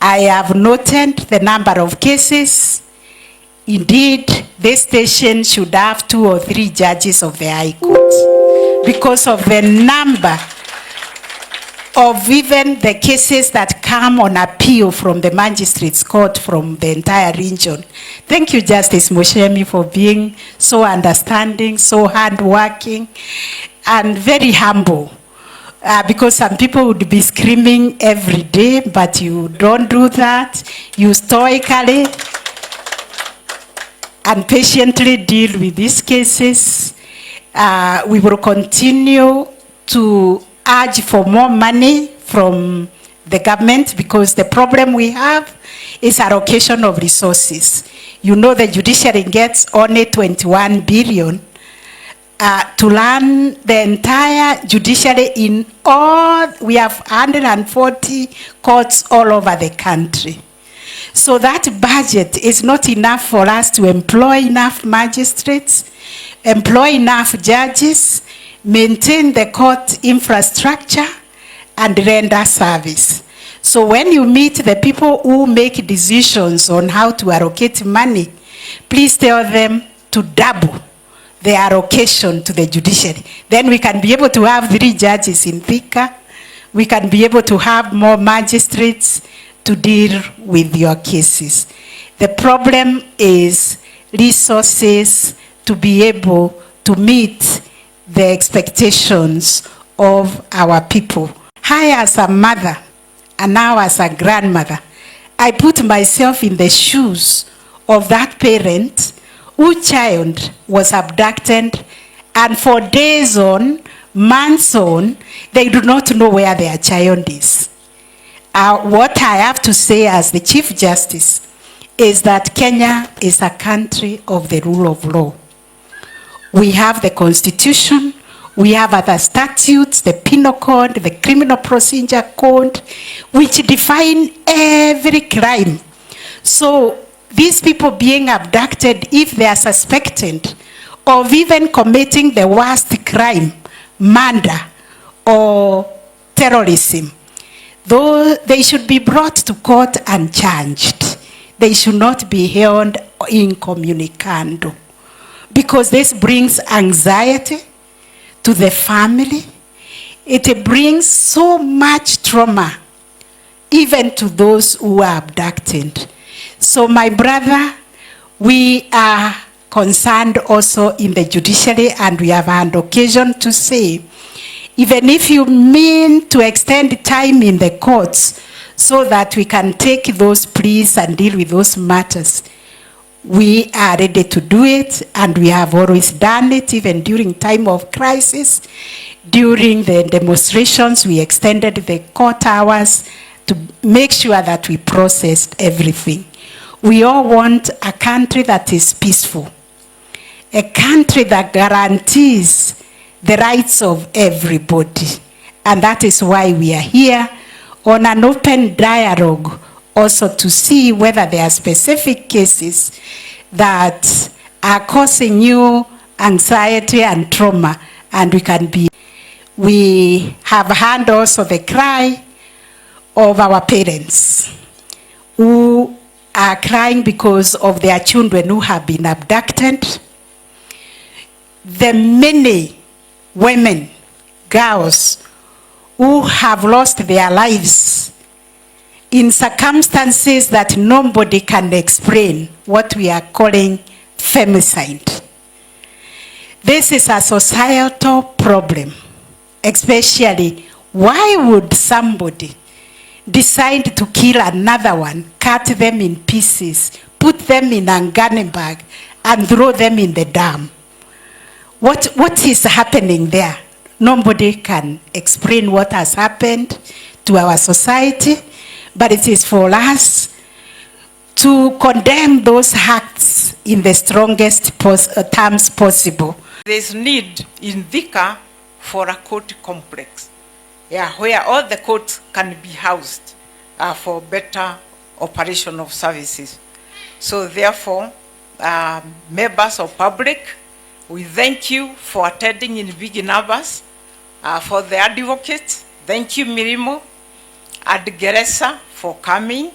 I have noted the number of cases. Indeed, this station should have 2 or 3 judges of the High Court because of the number of even the cases that come on appeal from the Magistrates Court from the entire region. Thank you, Justice Mushemi, for being so understanding, so hardworking, and very humble. Because some people would be screaming every day, but you don't do that. You stoically and patiently deal with these cases. We will continue to urge for more money from the government because the problem we have is allocation of resources. You know the judiciary gets only 21 billion to run the entire judiciary in all, we have 140 courts all over the country. So that budget is not enough for us to employ enough magistrates, employ enough judges, maintain the court infrastructure, and render service. So when you meet the people who make decisions on how to allocate money, please tell them to double the allocation to the judiciary. Then we can be able to have 3 judges in Thika. We can be able to have more magistrates to deal with your cases. The problem is resources to be able to meet the expectations of our people. I, as a mother, and now as a grandmother, I put myself in the shoes of that parent whose child was abducted, and for days on, months on, they do not know where their child is. What I have to say as the Chief Justice is that Kenya is a country of the rule of law. We have the Constitution, we have other statutes, the Penal Code, the Criminal Procedure Code, which define every crime. So these people being abducted, if they are suspected of even committing the worst crime, murder or terrorism, though they should be brought to court and charged. They should not be held incommunicado, because this brings anxiety to the family. It brings so much trauma even to those who are abducted. So my brother, we are concerned also in the judiciary, and we have had occasion to say, even if you mean to extend time in the courts so that we can take those pleas and deal with those matters, we are ready to do it, and we have always done it, even during time of crisis. During the demonstrations, we extended the court hours to make sure that we processed everything. We all want a country that is peaceful, a country that guarantees the rights of everybody. And that is why we are here on an open dialogue, also to see whether there are specific cases that are causing you anxiety and trauma, and we can be. We have heard also the cry of our parents who are crying because of their children who have been abducted. The many women, girls who have lost their lives in circumstances that nobody can explain, what we are calling femicide. This is a societal problem, especially why would somebody decide to kill another one, cut them in pieces, put them in a gunny bag, and throw them in the dam? What is happening there? Nobody can explain what has happened to our society, but it is for us to condemn those acts in the strongest terms possible. There is need in Thika for a court complex, where all the courts can be housed for better operation of services. So therefore, members of public, we thank you for attending in big numbers. For the advocates, thank you Mirimo and Geresa for coming.